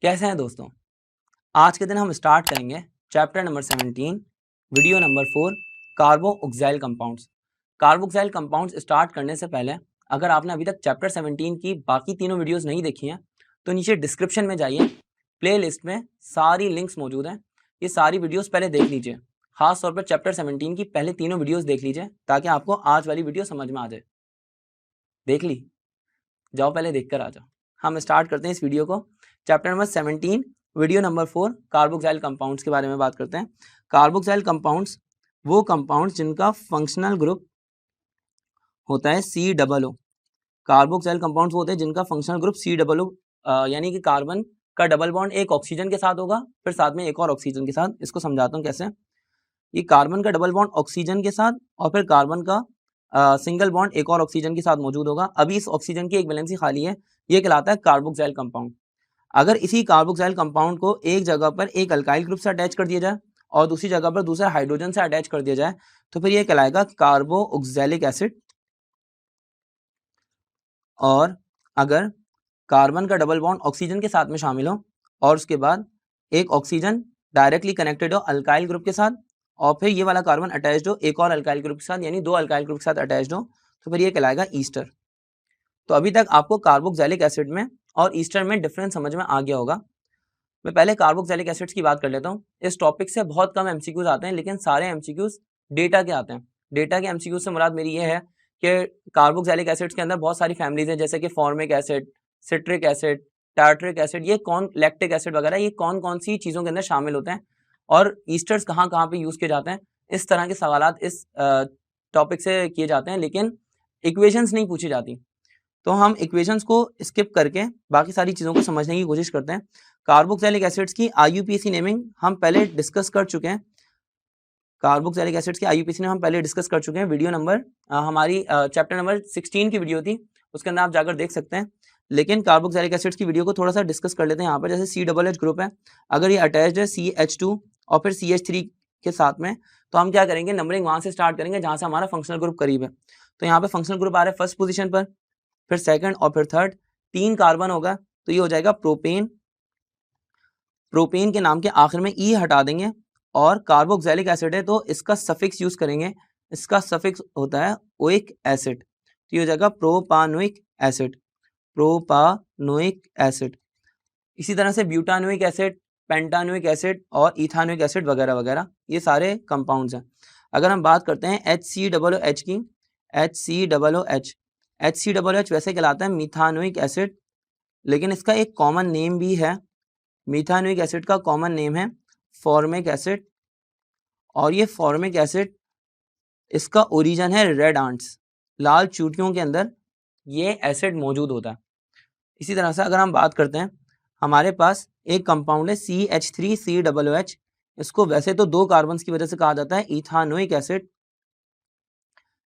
कैसे हैं दोस्तों। आज के दिन हम स्टार्ट करेंगे chapter number 17 video number 4 carboxyl compounds. Carboxyl compounds start करने से पहले अगर आपने अभी तक चैप्टर 17 की बाकी तीनों वीडियोस नहीं देखी हैं तो नीचे डिस्क्रिप्शन में जाइए, प्लेलिस्ट में सारी लिंक्स मौजूद हैं। ये सारी वीडियोस पहले देख लीजिए, खास तौर पर चैप्टर 17 की पहले तीनों वीडियोस देख लीजिए ताकि आपको आज वाली वीडियो समझ में आ जाए। देख ली? जाओ पहले देख कर आ जाओ। हम स्टार्ट करते हैं इस वीडियो को। Chapter number 17 video number 4 carboxyl compounds के बारे में बात करते हैं। कार्बोक्सिल कंपाउंड्स वो कंपाउंड्स जिनका फंक्शनल ग्रुप होता है COO। कार्बोक्सिल कंपाउंड्स वो होते हैं जिनका फंक्शनल ग्रुप COO यानी कि कार्बन का डबल बॉन्ड एक ऑक्सीजन के साथ होगा, फिर साथ में एक और ऑक्सीजन के साथ। इसको समझाता हूँ कैसे। ये कार्बन का डबल बॉन्ड ऑक्सीजन के साथ और फिर कार्बन का सिंगल बॉन्ड एक और ऑक्सीजन के साथ मौजूद होगा। अभी इस ऑक्सीजन की एक वैलेंसी खाली है, ये कहलाता है कार्बोक्सिल कंपाउंड। अगर इसी कार्बोक्सिल कंपाउंड को एक जगह पर एक अल्काइल ग्रुप से अटैच कर दिया जाए और दूसरी जगह पर दूसरे हाइड्रोजन से अटैच कर दिया जाए तो फिर ये कहलाएगा कार्बोक्सिलिक एसिड। और अगर कार्बन का डबल बॉन्ड ऑक्सीजन के साथ में शामिल हो और उसके बाद एक ऑक्सीजन डायरेक्टली कनेक्टेड हो अल्काइल ग्रुप के साथ और फिर ये वाला कार्बन अटैच्ड हो एक और अल्काइल ग्रुप के साथ, यानी दो अल्काइल ग्रुप के साथ अटैच्ड हो, तो फिर ये कहलाएगा ईस्टर। तो अभी तक आपको कार्बोक्सिलिक एसिड में और ईस्टर में डिफरेंस समझ में आ गया होगा। मैं पहले कार्बोक्सिलिक एसिड्स की बात कर लेता हूँ। इस टॉपिक से बहुत कम एमसीक्यूज आते हैं, लेकिन सारे एमसीक्यूज डेटा के आते हैं। डेटा के एमसीक्यूज से मुराद मेरी ये है कि कार्बोक्सिलिक एसिड्स के अंदर बहुत सारी फैमिलीज हैं, जैसे कि formic acid, citric acid, tartaric acid, ये कौन लैक्टिक एसिड वगैरह, ये कौन कौन सी चीज़ों के अंदर शामिल होते हैं और ईस्टर्स कहाँ कहाँ पे यूज़ किए जाते हैं। इस तरह के सवालात इस टॉपिक से किए जाते हैं, लेकिन इक्वेशंस नहीं पूछी जाती। तो हम इक्वेशंस को स्किप करके बाकी सारी चीज़ों को समझने की कोशिश करते हैं। कार्बोक्सिलिक एसिड्स की IUPAC नेमिंग हम पहले डिस्कस कर चुके हैं। कार्बोक्सिलिक एसिड्स की IUPAC ने हम पहले डिस्कस कर चुके हैं। वीडियो नंबर हमारी चैप्टर नंबर 16 की वीडियो थी, उसके अंदर आप जाकर देख सकते हैं। लेकिन कार्बोक्सिलिक एसिड्स की वीडियो को थोड़ा सा डिस्कस कर लेते हैं यहाँ पर। जैसे COOH ग्रुप है, अगर ये अटैच्ड है CH2 और फिर CH3 के साथ में, तो हम क्या करेंगे, नंबरिंग वहाँ से स्टार्ट करेंगे जहाँ से हमारा फंक्शनल ग्रुप करीब है। तो यहाँ पे फंक्शनल ग्रुप आ रहा है फर्स्ट पोजीशन पर, फिर सेकंड और फिर थर्ड। 3 कार्बन होगा तो ये हो जाएगा प्रोपेन। प्रोपेन के नाम के आखिर में ई हटा देंगे और कार्बोक्सिलिक एसिड है तो इसका सफिक्स यूज करेंगे। इसका सफिक्स होता है ओइक एसिड, तो ये हो जाएगा प्रोपानोइक एसिड। Propanoic acid. इसी तरह से ब्यूटानोइक एसिड, पेंटानोइक एसिड और इथानोइक एसिड वगैरह वगैरह, ये सारे कंपाउंड्स हैं। अगर हम बात करते हैं HCOOH की, HCOOH वैसे कहलाता है मिथानोइक एसिड, लेकिन इसका एक कॉमन नेम भी है। मिथानोइक एसिड का कॉमन नेम है फॉर्मिक एसिड, और ये फॉर्मिक एसिड इसका ओरिजिन है रेड आंट्स, लाल चूटियों के अंदर ये एसिड मौजूद होता है। इसी तरह से अगर हम बात करते हैं, हमारे पास एक कंपाउंड है CH3COOH। इसको वैसे तो 2 कार्बन की वजह से कहा जाता है इथानोइक एसिड,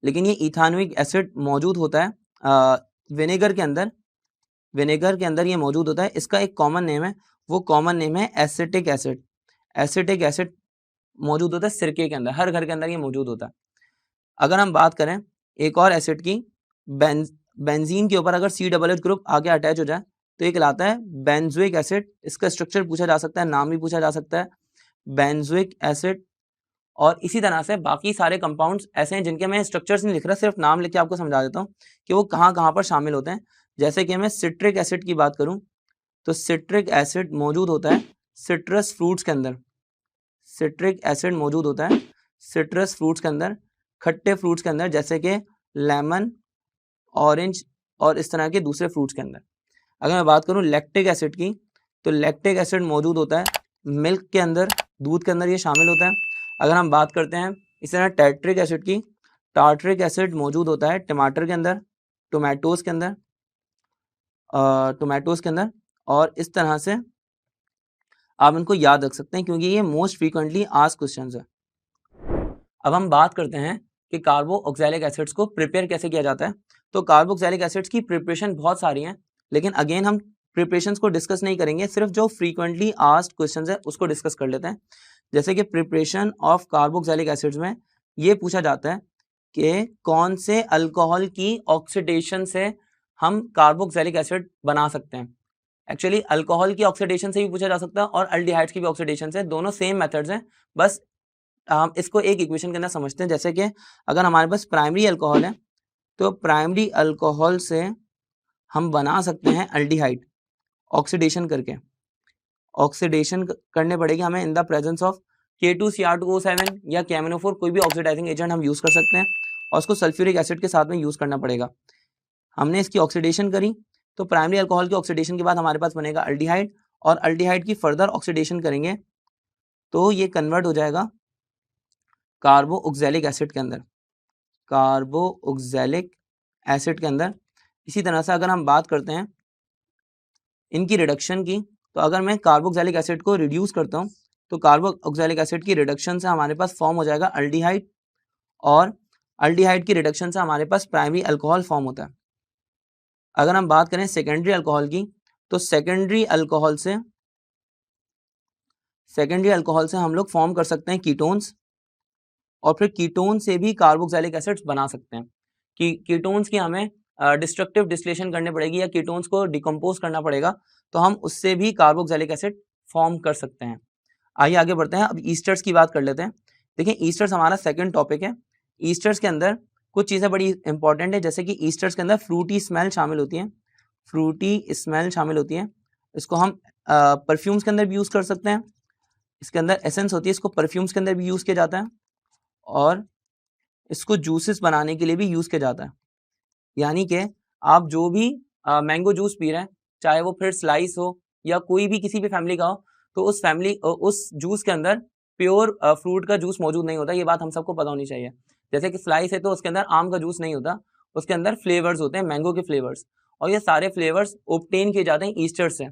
लेकिन ये इथानोइक एसिड मौजूद होता है विनेगर के अंदर। विनेगर के अंदर ये मौजूद होता है। इसका एक कॉमन नेम है, वो कॉमन नेम है एसिटिक एसिड। एसिटिक एसिड मौजूद होता है सिरके के अंदर, हर घर के अंदर ये मौजूद होता है। अगर हम बात करें एक और एसिड की, बेंजीन के ऊपर अगर COOH ग्रुप आगे अटैच हो जाए तो ये कहलाता है बेंजोइक एसिड। इसका स्ट्रक्चर पूछा जा सकता है, नाम भी पूछा जा सकता है, बेंजोइक एसिड। और इसी तरह से बाकी सारे कंपाउंड्स ऐसे हैं जिनके मैं स्ट्रक्चर्स नहीं लिख रहा, सिर्फ नाम लिख के आपको समझा देता हूँ कि वो कहाँ कहाँ पर शामिल होते हैं। जैसे कि मैं सिट्रिक एसिड की बात करूँ तो सिट्रिक एसिड मौजूद होता है सिट्रस फ्रूट्स के अंदर। सिट्रिक एसिड मौजूद होता है सिट्रस फ्रूट्स के अंदर, खट्टे फ्रूट्स के अंदर, जैसे कि लेमन, ऑरेंज और इस तरह के दूसरे फ्रूट्स के अंदर। अगर मैं बात करूं लैक्टिक एसिड की, तो लैक्टिक एसिड मौजूद होता है मिल्क के अंदर, दूध के अंदर ये शामिल होता है। अगर हम बात करते हैं इस तरह टार्टरिक एसिड की, टार्टरिक एसिड मौजूद होता है टमाटर के अंदर, टोमेटोज के अंदर, और इस तरह से आप इनको याद रख सकते हैं क्योंकि ये मोस्ट फ्रीक्वेंटली आस्क्ड क्वेश्चंस है। अब हम बात करते हैं कि कार्बोक्सिलिक एसिड्स को प्रिपेयर कैसे किया जाता है। तो कार्बोक्सिलिक एसिड्स की प्रिपरेशन बहुत सारी हैं, लेकिन अगेन हम प्रिपरेशंस को डिस्कस नहीं करेंगे, सिर्फ जो फ्रीक्वेंटली आस्क्ड क्वेश्चंस है उसको डिस्कस कर लेते हैं। जैसे कि प्रिपरेशन ऑफ कार्बोक्सिलिक एसिड्स में ये पूछा जाता है कि कौन से अल्कोहल की ऑक्सीडेशन से हम कार्बोक्सिलिक एसिड बना सकते हैं। एक्चुअली अल्कोहल की ऑक्सीडेशन से भी पूछा जा सकता है और अल्डिहाइड्स की भी ऑक्सीडेशन से, दोनों सेम मेथड्स हैं, बस हम इसको एक इक्वेशन के अंदर समझते हैं। जैसे कि अगर हमारे पास प्राइमरी अल्कोहल है तो प्राइमरी अल्कोहल से हम बना सकते हैं अल्डिहाइड ऑक्सीडेशन करके। ऑक्सीडेशन करने पड़ेगी हमें in the presence of K2Cr2O7 या KMnO4, कोई भी ऑक्सीडाइजिंग एजेंट हम यूज कर सकते हैं और उसको सल्फ्यूरिक एसिड के साथ में यूज करना पड़ेगा। हमने इसकी ऑक्सीडेशन करी तो प्राइमरी अल्कोहल की ऑक्सीडेशन के बाद हमारे पास बनेगा अल्डिहाइड, और अल्डिहाइड की फर्दर ऑक्सीडेशन करेंगे तो ये कन्वर्ट हो जाएगा कार्बोक्सिलिक एसिड के अंदर, कार्बोक्सिलिक एसिड के अंदर। इसी तरह से अगर हम बात करते हैं इनकी रिडक्शन की, तो अगर मैं कार्बोक्सिलिक एसिड को रिड्यूस करता हूँ तो कार्बोक्सिलिक एसिड की रिडक्शन से हमारे पास फॉर्म हो जाएगा अल्डिहाइड, और अल्डिहाइड की रिडक्शन से हमारे पास प्राइमरी अल्कोहल फॉर्म होता है। अगर हम बात करें सेकेंडरी अल्कोहल की, तो सेकेंडरी अल्कोहल से हम लोग फॉर्म कर सकते हैं कीटोन्स, और फिर कीटोन से भी कार्बोक्सिलिक एसिड्स बना सकते हैं। कीटोन्स की हमें डिस्ट्रक्टिव डिस्टिलेशन करनी पड़ेगी या कीटोन्स को डिकम्पोज करना पड़ेगा, तो हम उससे भी कार्बोक्सिलिक एसिड फॉर्म कर सकते हैं। आइए आगे बढ़ते हैं, अब ईस्टर्स की बात कर लेते हैं। देखिए ईस्टर्स हमारा सेकंड टॉपिक है। ईस्टर्स के अंदर कुछ चीज़ें बड़ी इंपॉर्टेंट है, जैसे कि ईस्टर्स के अंदर फ्रूटी स्मेल शामिल होती है, फ्रूटी स्मेल शामिल होती है। इसको हम परफ्यूम्स के अंदर भी यूज़ कर सकते हैं, इसके अंदर एसेंस होती है, इसको परफ्यूम्स के अंदर भी यूज़ किया जाता है, और इसको जूसेस बनाने के लिए भी यूज़ किया जाता है। यानी कि आप जो भी मैंगो जूस पी रहे हैं, चाहे वो फिर स्लाइस हो या कोई भी किसी भी फैमिली का हो, तो उस जूस के अंदर प्योर फ्रूट का जूस मौजूद नहीं होता। ये बात हम सबको पता होनी चाहिए। जैसे कि स्लाइस है तो उसके अंदर आम का जूस नहीं होता, उसके अंदर फ्लेवर्स होते हैं, मैंगो के फ्लेवर्स, और ये सारे फ्लेवर्स ऑब्टेन किए जाते हैं ईस्टर्स से।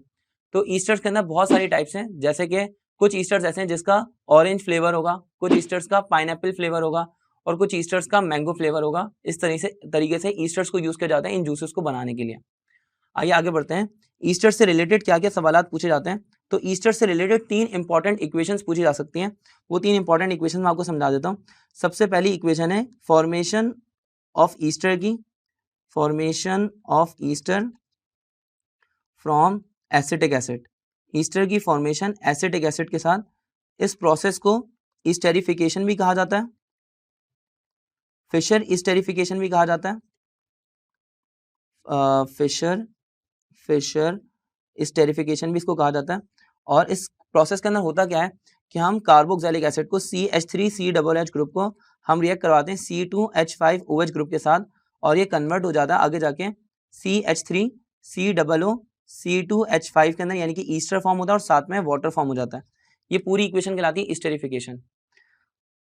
तो ईस्टर्स के अंदर बहुत सारी टाइप्स हैं, जैसे कि कुछ ईस्टर्स ऐसे हैं जिसका ऑरेंज फ्लेवर होगा, कुछ ईस्टर्स का पाइनएप्पल फ्लेवर होगा, और कुछ ईस्टर्स का मैंगो फ्लेवर होगा। इस तरीके से ईस्टर्स को यूज किया जाता है इन जूसेस को बनाने के लिए। आइए आगे बढ़ते हैं, ईस्टर से रिलेटेड क्या क्या सवाल पूछे जाते हैं। तो ईस्टर से रिलेटेड 3 इंपॉर्टेंट इक्वेशंस पूछी जा सकती हैं। वो 3 इंपॉर्टेंट इक्वेशन मैं आपको समझा देता हूँ। सबसे पहली इक्वेशन है फॉर्मेशन ऑफ ईस्टर की, formation of Easter from acetic acid. Easter की फॉर्मेशन एसिटिक एसिड के साथ, इस प्रोसेस को ईस्टेरिफिकेशन भी कहा जाता है, फिशर ईस्टेरिफिकेशन भी कहा जाता है, फिशर ईस्टेरिफिकेशन भी इसको कहा जाता है। और इस प्रोसेस के अंदर होता क्या है कि हम कार्बोक्सिलिक एसिड को CH3COOH ग्रुप को हम रिएक्ट करवाते हैं C2H5OH ग्रुप के साथ, और ये कन्वर्ट हो जाता है आगे जाके CH3COO C2H5 के अंदर, यानी कि ईस्टर फॉर्म होता है और साथ में वाटर फॉर्म हो जाता है। ये पूरी इक्वेशन कहलाती है ईस्टेरिफिकेशन।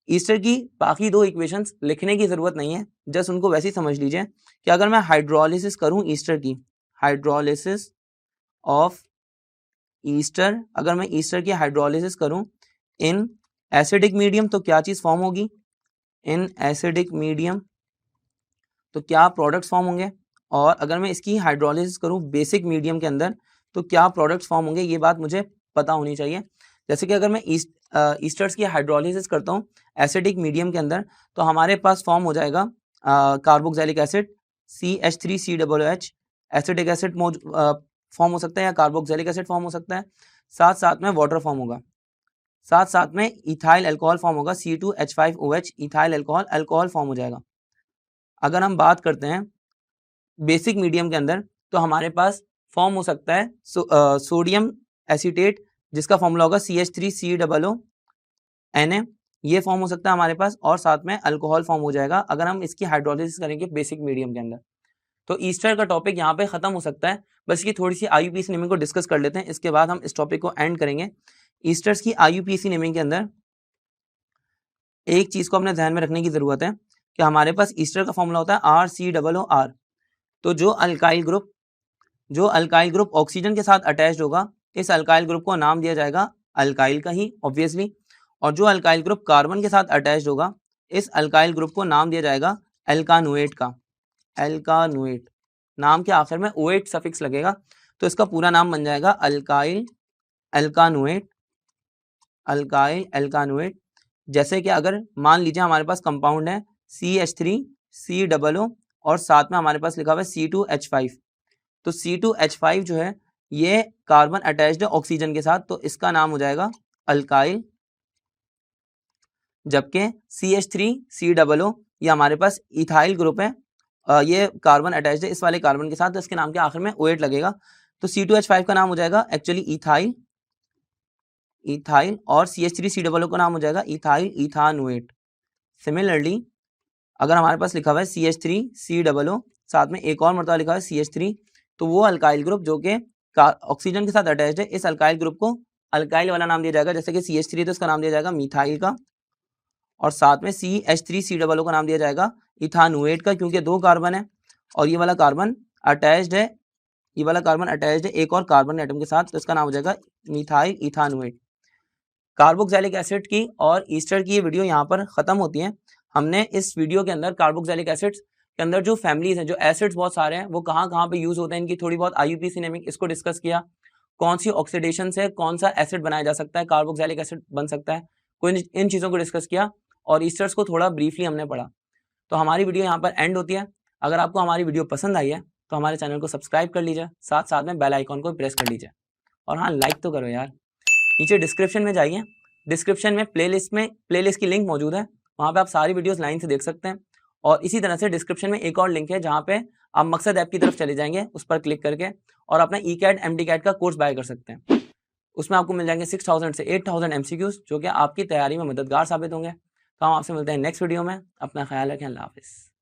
ईस्टर की बाकी 2 इक्वेशंस लिखने की जरूरत नहीं है, जस्ट उनको वैसे ही समझ लीजिए कि अगर मैं हाइड्रोलिसिस करूं ईस्टर की, हाइड्रोलिसिस ऑफ ईस्टर, अगर मैं ईस्टर की हाइड्रोलिसिस करूं इन एसिडिक मीडियम, तो क्या चीज फॉर्म होगी, इन एसिडिक मीडियम तो क्या प्रोडक्ट्स फॉर्म होंगे, और अगर मैं इसकी हाइड्रोलिसिस करूं बेसिक मीडियम के अंदर तो क्या प्रोडक्ट्स फॉर्म होंगे, ये बात मुझे पता होनी चाहिए। जैसे कि अगर मैं ईस्टर्स की हाइड्रोलिसिस करता हूँ एसिडिक मीडियम के अंदर, तो हमारे पास फॉर्म हो जाएगा carboxylic acid CH3COOH, acidic acid form हो सकता है या कार्बोक्सिलिक एसिड फॉर्म हो सकता है, साथ साथ में वाटर फॉर्म होगा, साथ साथ में इथाइल अल्कोहल फॉर्म होगा C2H5OH, इथाइल अल्कोहल फॉर्म हो जाएगा। अगर हम बात करते हैं बेसिक मीडियम के अंदर, तो हमारे पास फॉर्म हो सकता है सोडियम एसीटेट, जिसका फॉर्मूला होगा CH3COONA, ये फॉर्म हो सकता है हमारे पास, और साथ में अल्कोहल फॉर्म हो जाएगा अगर हम इसकी हाइड्रोलिसिस करेंगे बेसिक मीडियम के अंदर। तो ईस्टर का टॉपिक यहाँ पे खत्म हो सकता है, बस इसकी थोड़ी सी IUPAC नेमिंग को डिस्कस कर लेते हैं, इसके बाद हम इस टॉपिक को एंड करेंगे। ईस्टर्स की IUPAC नेमिंग के अंदर एक चीज को अपने ध्यान में रखने की जरूरत है कि हमारे पास ईस्टर का फॉर्मूला होता है RCOOR। तो जो अल्काइल ग्रुप ऑक्सीजन के साथ अटैच्ड होगा, इस अल्काइल ग्रुप को नाम दिया जाएगा अल्काइल का ही ऑब्वियसली, और जो अल्काइल ग्रुप कार्बन के साथ अटैच्ड होगा, इस अल्काइल ग्रुप को नाम दिया जाएगा एल्कानोएट का, एल्कानोएट। नाम के आखिर में OH सफिक्स लगेगा, तो इसका पूरा नाम बन जाएगा अल्काइल एल्कानोएट। जैसे कि अगर मान लीजिए हमारे पास कंपाउंड है CH3COO और साथ में हमारे पास लिखा हुआ है C2H5, तो C2H5 जो है ये कार्बन अटैच्ड है ऑक्सीजन के साथ, तो इसका नाम हो जाएगा अल्काइल। जबकि CH3COO ये हमारे पास इथाइल ग्रुप है, ये कार्बन अटैच्ड है इस वाले कार्बन के साथ, तो इसके नाम के आखिर में OH लगेगा। तो C2H5 का नाम हो जाएगा एक्चुअली इथाइल, और CH3COO का नाम हो जाएगा इथाइल इथानोएट। सिमिलरली अगर हमारे पास लिखा हुआ है CH3COO, साथ में एक और मरतबा लिखा है CH3, तो वो अल्काइल ग्रुप जो कि ऑक्सीजन के साथ अटैच्ड है, इस अल्काइल ग्रुप को अल्काइल वाला नाम दिया जाएगा। जैसे कि CH3 तो इसका नाम दिया जाएगा मिथाइल का, और साथ में CH3COO का नाम दिया जाएगा इथानोएट का, क्योंकि 2 कार्बन है और ये वाला कार्बन अटैच्ड है, एक और कार्बन एटम के साथ, तो इसका नाम हो जाएगा मिथाइल इथानोएट। कार्बोक्सिलिक एसिड की और ईस्टर की ये वीडियो यहाँ पर खत्म होती है। हमने इस वीडियो के अंदर कार्बोक्सिलिक एसिड्स के अंदर जो फैमिलीज हैं, जो एसिड्स बहुत सारे हैं, वो कहाँ कहाँ पे यूज होते हैं, इनकी थोड़ी बहुत IUPAC नेमिंग इसको डिस्कस किया। कौन सी ऑक्सीडेशन से कौन सा एसिड बनाया जा सकता है, कार्बोक्सिलिक एसिड बन सकता है, कोई इन चीज़ों को डिस्कस किया, और ईस्टर्स को थोड़ा ब्रीफली हमने पढ़ा। तो हमारी वीडियो यहाँ पर एंड होती है। अगर आपको हमारी वीडियो पसंद आई है तो हमारे चैनल को सब्सक्राइब कर लीजिए, साथ साथ में बेल आइकॉन को प्रेस कर लीजिए, और हाँ, लाइक तो करो यार। नीचे डिस्क्रिप्शन में जाइए, डिस्क्रिप्शन में प्लेलिस्ट की लिंक मौजूद है, वहाँ पे आप सारी वीडियोस लाइन से देख सकते हैं। और इसी तरह से डिस्क्रिप्शन में एक और लिंक है जहाँ पे आप मकसद ऐप की तरफ चले जाएंगे, उस पर क्लिक करके और अपना ECAT MDCAT का कोर्स बाय कर सकते हैं। उसमें आपको मिल जाएंगे 6000 से 8000 MCQs, जो कि आपकी तैयारी में मददगार साबित होंगे। तो हम आपसे मिलते हैं नेक्स्ट वीडियो में। अपना ख्याल रखें। अल्लाह हाफिज़।